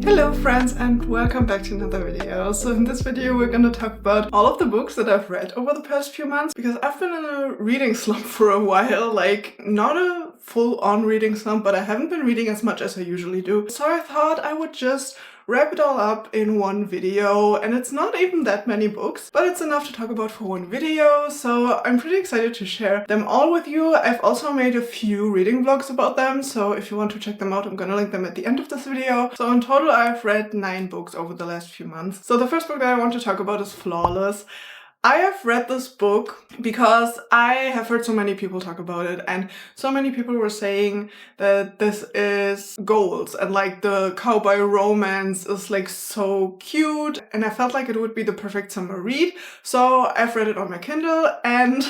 Hello friends and welcome back to another video. So in this video we're gonna talk about all of the books that I've read over the past few months because I've been in a reading slump for a while, like not a full-on reading slump, but I haven't been reading as much as I usually do. So I thought I would just wrap it all up in one video, and it's not even that many books, but it's enough to talk about for one video, so I'm pretty excited to share them all with you. I've also made a few reading vlogs about them, so if you want to check them out, I'm gonna link them at the end of this video. So in total I've read 9 books over the last few months. So the first book that I want to talk about is Flawless. I have read this book because I have heard so many people talk about it, and so many people were saying that this is goals and like the cowboy romance is like so cute, and I felt like it would be the perfect summer read. So I've read it on my Kindle, and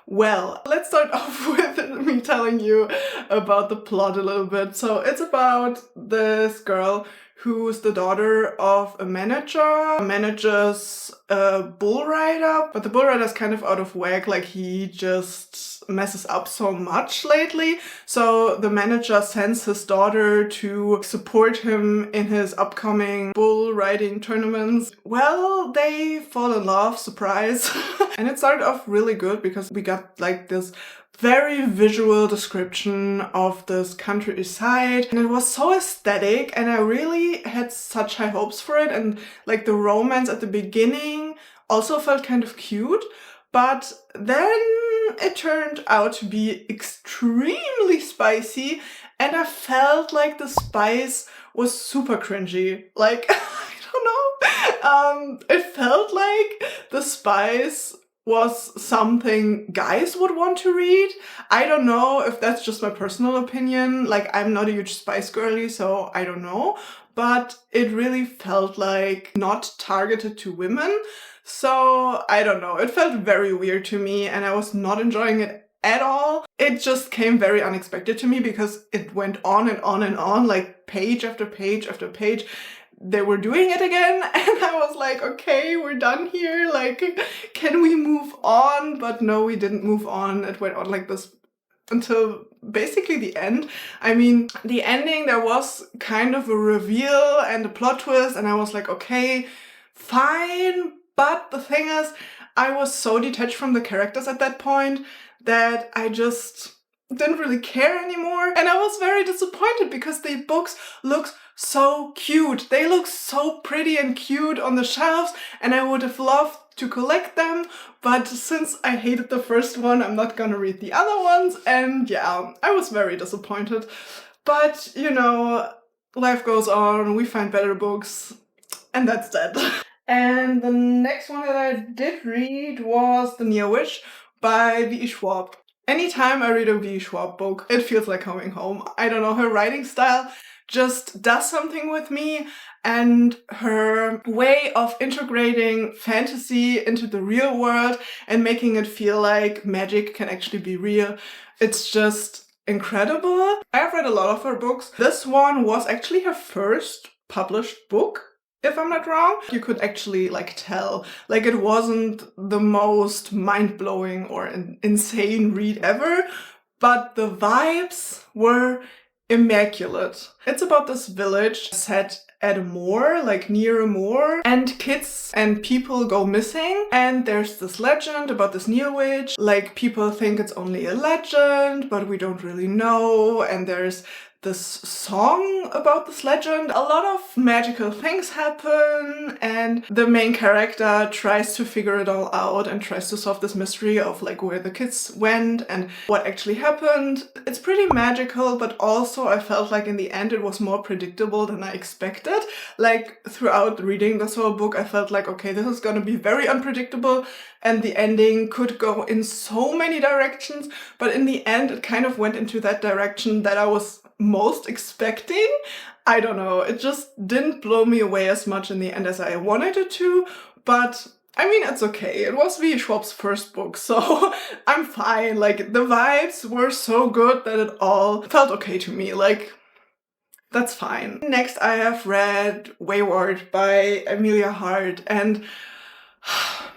well, let's start off with me telling you about the plot a little bit. So it's about this girl who's the daughter of a manager, manages a bull rider, but the bull rider's kind of out of whack, like he just messes up so much lately. So the manager sends his daughter to support him in his upcoming bull riding tournaments. Well, they fall in love, surprise. And it started off really good because we got like this very visual description of this countryside, and it was so aesthetic, and I really had such high hopes for it, and like the romance at the beginning also felt kind of cute, but then it turned out to be extremely spicy, and I felt like the spice was super cringy. Like, I don't know, it felt like the spice was something guys would want to read. I don't know if that's just my personal opinion, like I'm not a huge spice girly, so I don't know, but it really felt like not targeted to women, so I don't know, it felt very weird to me and I was not enjoying it at all. It just came very unexpected to me because it went on and on and on, like page after page after page. They were doing it again, and I was like, okay, we're done here, like, can we move on? But no, we didn't move on. It went on like this until basically the end. I mean, the ending, there was kind of a reveal and a plot twist, and I was like, okay, fine. But the thing is, I was so detached from the characters at that point that I just didn't really care anymore. And I was very disappointed because the books look so cute. They look so pretty and cute on the shelves, and I would have loved to collect them, but since I hated the first one, I'm not gonna read the other ones, and yeah, I was very disappointed. But, you know, life goes on, we find better books, and that's that. And the next one that I did read was The Near Witch by V.E. Schwab. Anytime I read a V.E. Schwab book, it feels like coming home. I don't know, her writing style just does something with me, and her way of integrating fantasy into the real world and making it feel like magic can actually be real, it's just incredible. I've read a lot of her books. This one was actually her first published book, if I'm not wrong. You could actually like tell, like it wasn't the most mind-blowing or insane read ever, but the vibes were immaculate. It's about this village set at a moor, like near a moor, and kids and people go missing, and there's this legend about this near witch. Like, people think it's only a legend, but we don't really know, and there's this song about this legend. A lot of magical things happen, and the main character tries to figure it all out and tries to solve this mystery of like where the kids went and what actually happened. It's pretty magical, but also I felt like in the end it was more predictable than I expected. Like throughout reading this whole book, I felt like, okay, this is gonna be very unpredictable, and the ending could go in so many directions, but in the end it kind of went into that direction that I was most expecting. I don't know, it just didn't blow me away as much in the end as I wanted it to, but I mean, it's okay. It was V.E. Schwab's first book, so I'm fine. Like, the vibes were so good that it all felt okay to me. Like, that's fine. Next, I have read Wayward by Amelia Hart, and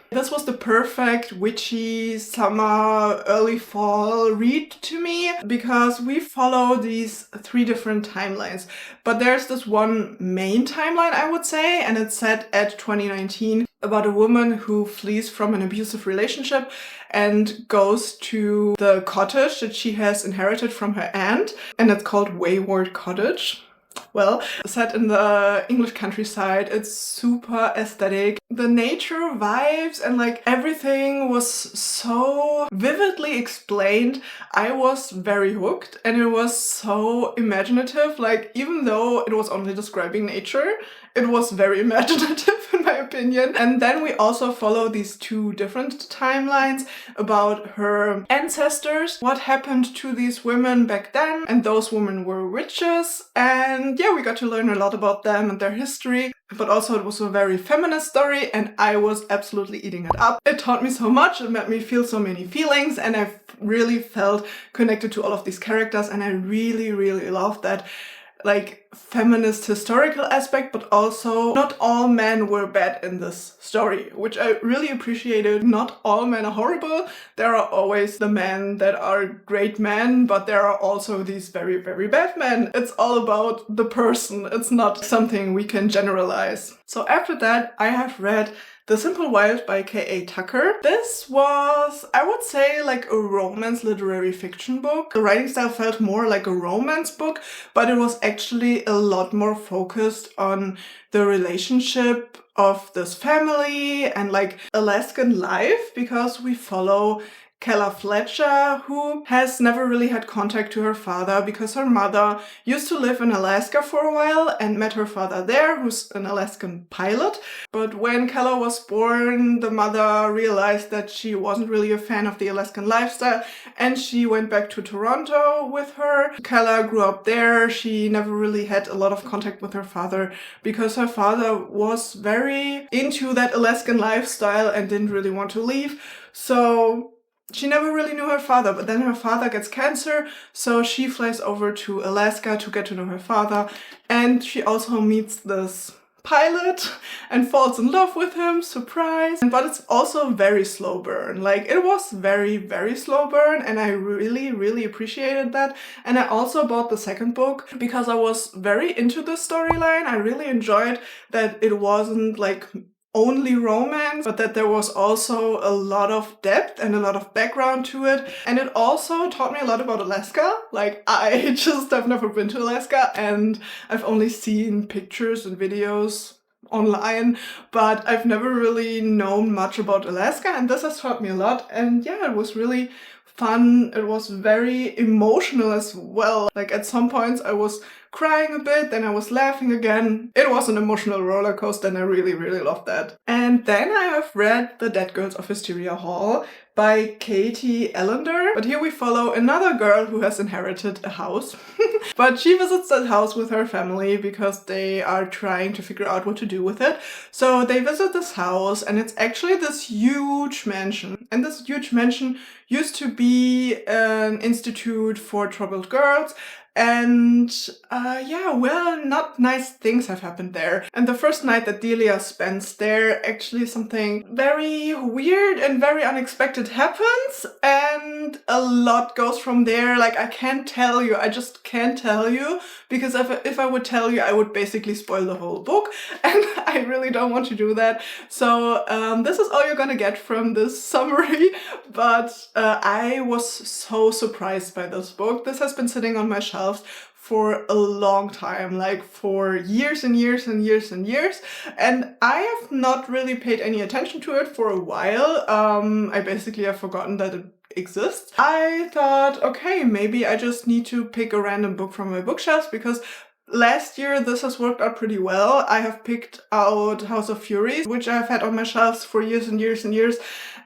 This was the perfect witchy summer, early fall read to me because we follow these 3 different timelines. But there's this one main timeline, I would say, and it's set at 2019 about a woman who flees from an abusive relationship and goes to the cottage that she has inherited from her aunt, and it's called Wayward Cottage. Well, set in the English countryside, it's super aesthetic. The nature vibes and like everything was so vividly explained. I was very hooked and it was so imaginative. Like, even though it was only describing nature, it was very imaginative in my opinion. And then we also follow these 2 different timelines about her ancestors, what happened to these women back then, and those women were witches. And yeah, we got to learn a lot about them and their history. But also it was a very feminist story and I was absolutely eating it up. It taught me so much, it made me feel so many feelings, and I really felt connected to all of these characters, and I really, really loved that like feminist historical aspect, but also not all men were bad in this story, which I really appreciated. Not all men are horrible. There are always the men that are great men, but there are also these very, very bad men. It's all about the person. It's not something we can generalize. So after that, I have read The Simple Wild by K.A. Tucker. This was, I would say, like a romance literary fiction book. The writing style felt more like a romance book, but it was actually a lot more focused on the relationship of this family and like Alaskan life, because we follow Keller Fletcher, who has never really had contact to her father because her mother used to live in Alaska for a while and met her father there, who's an Alaskan pilot. But when Keller was born, the mother realized that she wasn't really a fan of the Alaskan lifestyle and she went back to Toronto with her. Keller grew up there. She never really had a lot of contact with her father because her father was very into that Alaskan lifestyle and didn't really want to leave. So she never really knew her father, but then her father gets cancer, so she flies over to Alaska to get to know her father, and she also meets this pilot and falls in love with him, surprise. But it's also very slow burn. Like, it was very, very slow burn, and I really, really appreciated that. And I also bought the second book because I was very into the storyline. I really enjoyed that it wasn't like only romance, but that there was also a lot of depth and a lot of background to it. And it also taught me a lot about Alaska. Like, I just have never been to Alaska and I've only seen pictures and videos online, but I've never really known much about Alaska, and this has taught me a lot. And yeah, it was really fun. It was very emotional as well. Like, at some points I was crying a bit, then I was laughing again. It was an emotional roller coaster and I really, really loved that. And then I have read The Dead Girls of Hysteria Hall by Katie Ellender. But here we follow another girl who has inherited a house. But she visits that house with her family because they are trying to figure out what to do with it. So they visit this house and it's actually this huge mansion. And this huge mansion used to be an institute for troubled girls. And yeah, well, not nice things have happened there. And the first night that Delia spends there, actually something very weird and very unexpected happens, and a lot goes from there. Like, I can't tell you, I just can't tell you, because if I would tell you, I would basically spoil the whole book, and I really don't want to do that. So this is all you're gonna get from this summary, but I was so surprised by this book. This has been sitting on my shelf for a long time, like for years and years and years and years, and I have not really paid any attention to it for a while. I basically have forgotten that it exists. I thought, okay, maybe I just need to pick a random book from my bookshelves, because last year this has worked out pretty well. I have picked out House of Furies, which I've had on my shelves for years and years and years,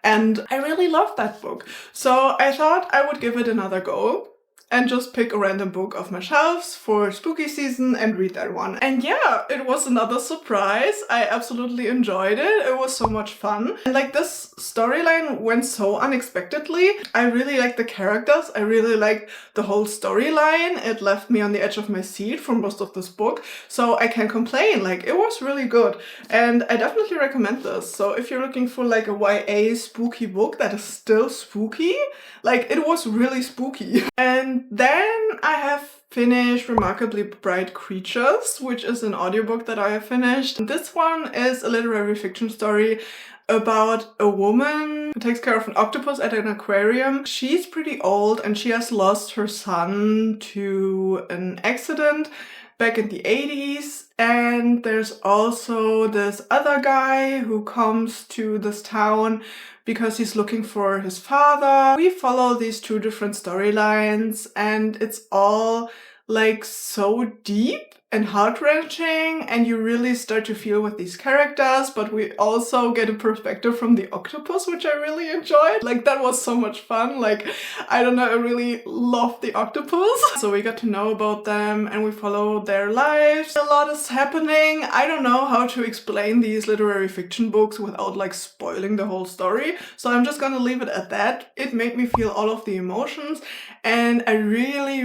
and I really loved that book. So I thought I would give it another go. and just pick a random book off my shelves for spooky season and read that one. And yeah, it was another surprise. I absolutely enjoyed it. It was so much fun. And like this storyline went so unexpectedly. I really liked the characters. I really liked the whole storyline. It left me on the edge of my seat for most of this book. So I can't complain. Like, it was really good. And I definitely recommend this. So if you're looking for like a YA spooky book that is still spooky, like, it was really spooky. And then I have finished Remarkably Bright Creatures, which is an audiobook that I have finished. This one is a literary fiction story about a woman who takes care of an octopus at an aquarium. She's pretty old and she has lost her son to an accident back in the 80s. And there's also this other guy who comes to this town because he's looking for his father. We follow these two different storylines and it's all like so deep and heart-wrenching, and you really start to feel with these characters, but we also get a perspective from the octopus, which I really enjoyed. Like, that was so much fun. Like, I don't know, I really loved the octopus. So we got to know about them and we follow their lives. A lot is happening. I don't know how to explain these literary fiction books without like spoiling the whole story, so I'm just gonna leave it at that. It made me feel all of the emotions, and I really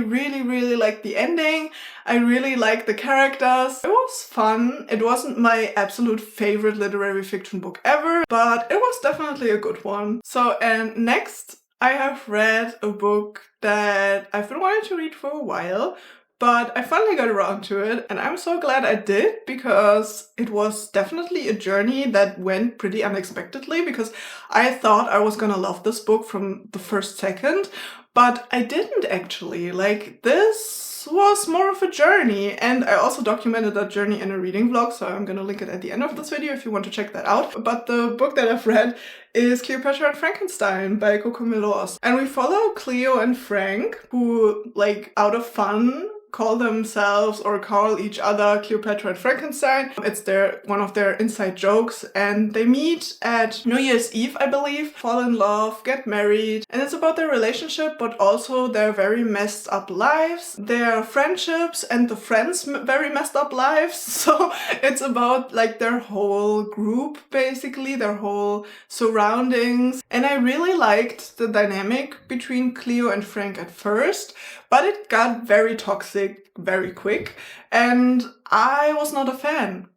liked the ending. I really liked the characters. It was fun. It wasn't my absolute favorite literary fiction book ever, but it was definitely a good one. So, and next I have read a book that I've been wanting to read for a while, but I finally got around to it, and I'm so glad I did, because it was definitely a journey that went pretty unexpectedly, because I thought I was gonna love this book from the first second, but I didn't actually. Like, this was more of a journey, and I also documented that journey in a reading vlog, so I'm gonna link it at the end of this video if you want to check that out. But the book that I've read is Cleopatra and Frankenstein by Coco Melors. And we follow Cleo and Frank, who, like, out of fun, call themselves or call each other Cleopatra and Frankenstein. It's one of their inside jokes, and they meet at New Year's Eve, I believe, fall in love, get married, and it's about their relationship, but also their very messed up lives, their friendships, and the friends' very messed up lives. So it's about like their whole group, basically, their whole surroundings. And I really liked the dynamic between Cleo and Frank at first, but it got very toxic very quick, and I was not a fan.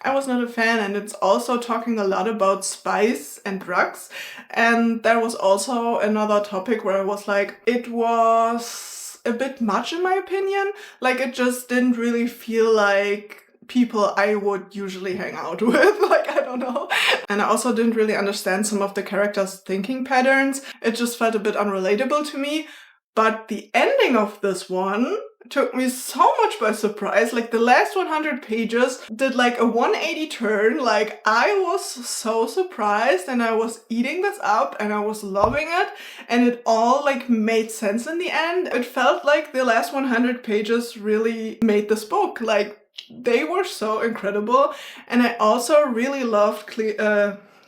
And it's also talking a lot about spice and drugs, and there was also another topic where I was like, it was a bit much in my opinion. Like, it just didn't really feel like people I would usually hang out with. Like, I don't know. And I also didn't really understand some of the characters' thinking patterns. It just felt a bit unrelatable to me. But the ending of this one took me so much by surprise. Like, the last 100 pages did like a 180 turn. Like, I was so surprised, and I was eating this up and I was loving it, and it all like made sense in the end. It felt like the last 100 pages really made this book. Like, they were so incredible. And I also really loved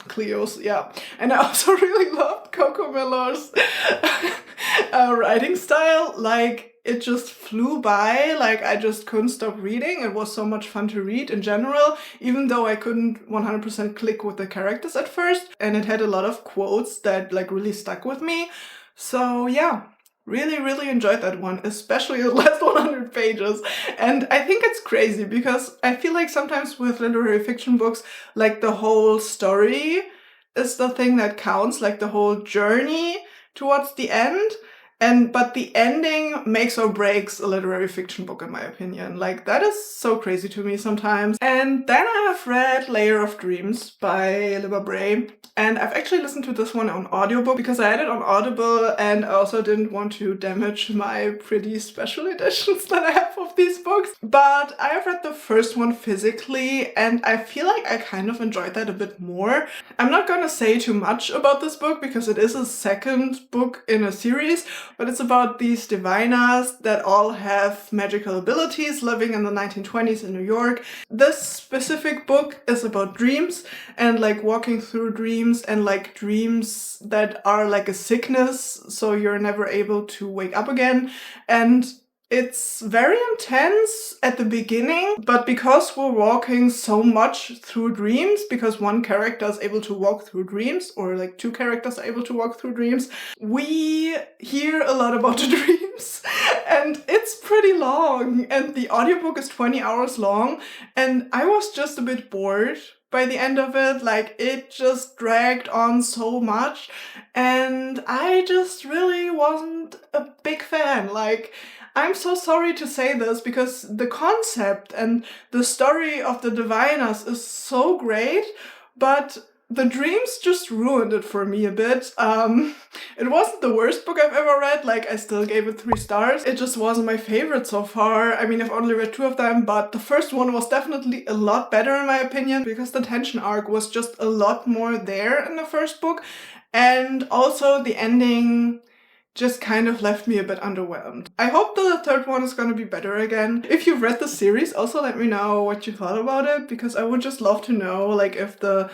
Cleo's, yeah. And I also really loved Coco Melors' writing style. Like, it just flew by. Like, I just couldn't stop reading. It was so much fun to read in general, even though I couldn't 100% click with the characters at first. And it had a lot of quotes that like really stuck with me. So yeah, really enjoyed that one, especially the last 100 pages. And I think it's crazy because I feel like sometimes with literary fiction books, like the whole story is the thing that counts, like the whole journey towards the end. But the ending makes or breaks a literary fiction book, in my opinion. Like, that is so crazy to me sometimes. And then I have read Lair of Dreams by Libba Bray. And I've actually listened to this one on audiobook because I had it on Audible, and I also didn't want to damage my pretty special editions that I have of these books. But I have read the first one physically, and I feel like I kind of enjoyed that a bit more. I'm not gonna say too much about this book because it is a second book in a series, but it's about these divinas that all have magical abilities living in the 1920s in New York. This specific book is about dreams and like walking through dreams and like dreams that are like a sickness, so you're never able to wake up again. And it's very intense at the beginning, but because we're walking so much through dreams, because one character is able to walk through dreams, or like two characters are able to walk through dreams, we hear a lot about the dreams. And it's pretty long, and the audiobook is 20 hours long, and I was just a bit bored by the end of it. Like, it just dragged on so much, and I just really wasn't a big fan. Like, I'm so sorry to say this, because the concept and the story of the Divinas is so great, but the dreams just ruined it for me a bit. It wasn't the worst book I've ever read, like I still gave it 3 stars. It just wasn't my favorite so far. I mean, I've only read 2 of them, but the first one was definitely a lot better in my opinion, because the tension arc was just a lot more there in the first book, and also the ending just kind of left me a bit underwhelmed. I hope the third one is gonna be better again. If you've read the series, also let me know what you thought about it, because I would just love to know, like, if the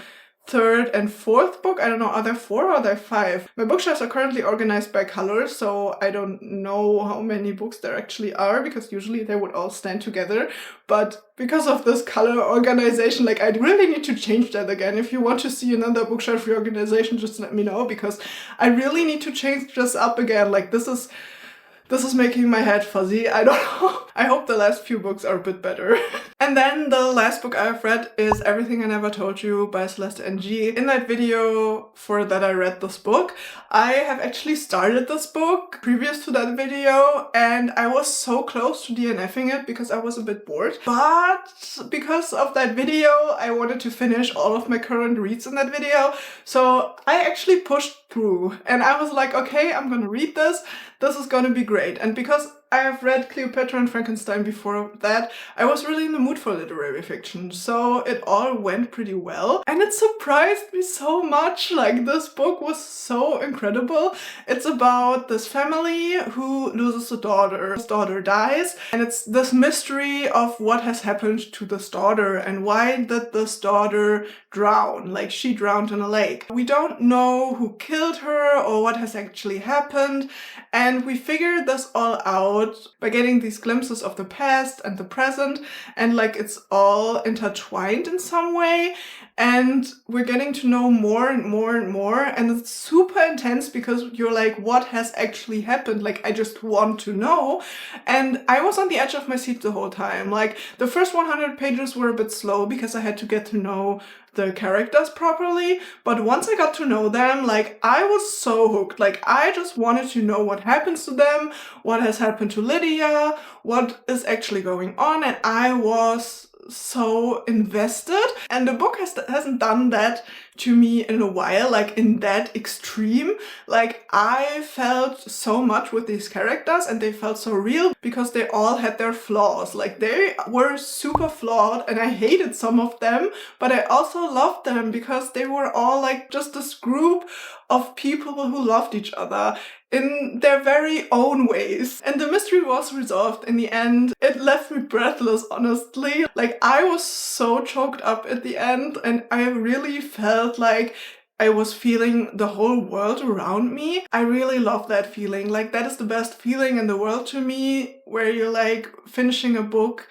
third and fourth book, I don't know, are there 4 or are there 5? My bookshelves are currently organized by color, so I don't know how many books there actually are, because usually they would all stand together. But because of this color organization, like, I really need to change that again. If you want to see another bookshelf reorganization, just let me know, because I really need to change this up again. Like, this is making my head fuzzy. I don't know. I hope the last few books are a bit better. And then the last book I've read is Everything I Never Told You by Celeste Ng. In that video for that I read this book, I have actually started this book previous to that video, and I was so close to DNFing it because I was a bit bored. But because of that video, I wanted to finish all of my current reads in that video. So I actually pushed through, and I was like, okay, I'm gonna read this. This is gonna be great. And because I have read Cleopatra and Frankenstein before that, I was really in the mood for literary fiction, so it all went pretty well. And it surprised me so much. Like, this book was so incredible. It's about this family who loses a daughter. His daughter dies, and it's this mystery of what has happened to this daughter and why did this daughter drown. Like, she drowned in a lake. We don't know who killed her or what has actually happened, and we figured this all out by getting these glimpses of the past and the present, and like, it's all intertwined in some way, and we're getting to know more and more and more, and it's super intense because you're like, what has actually happened? Like, I just want to know. And I was on the edge of my seat the whole time. Like, the first 100 pages were a bit slow because I had to get to know the characters properly, but once I got to know them, like, I was so hooked. Like, I just wanted to know what happens to them, what has happened to Lydia, what is actually going on, and I was so invested. And the book hasn't done that to me in a while, like in that extreme. Like, I felt so much with these characters and they felt so real because they all had their flaws. Like, they were super flawed and I hated some of them, but I also loved them because they were all like just this group of people who loved each other in their very own ways. And the mystery was resolved in the end. It left me breathless, honestly. Like, I was so choked up at the end, and I really felt like I was feeling the whole world around me. I really love that feeling. Like, that is the best feeling in the world to me, where you're like finishing a book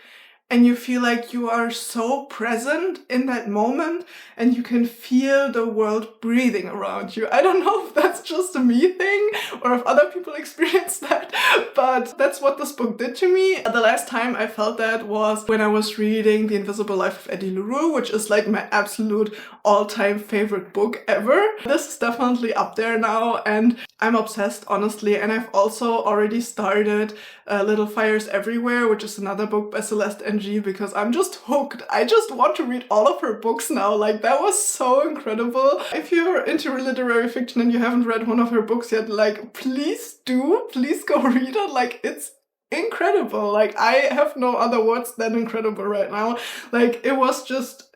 and you feel like you are so present in that moment and you can feel the world breathing around you. I don't know if that's just a me thing or if other people experience that, but that's what this book did to me. The last time I felt that was when I was reading The Invisible Life of Eddie LaRue, which is like my absolute all-time favorite book ever. This is definitely up there now, and I'm obsessed, honestly. And I've also already started Little Fires Everywhere, which is another book by Celeste Ng, because I'm just hooked. I just want to read all of her books now. Like, that was so incredible. If you're into literary fiction and you haven't read one of her books yet, like, please do. Please go read it. Like, it's incredible. Like, I have no other words than incredible right now. Like, it was just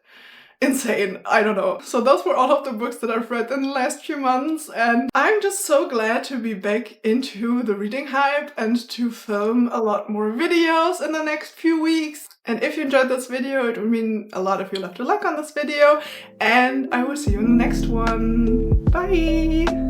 insane. I don't know. So those were all of the books that I've read in the last few months, and I'm just so glad to be back into the reading hype and to film a lot more videos in the next few weeks. And if you enjoyed this video, it would mean a lot if you left a like on this video, and I will see you in the next one. Bye!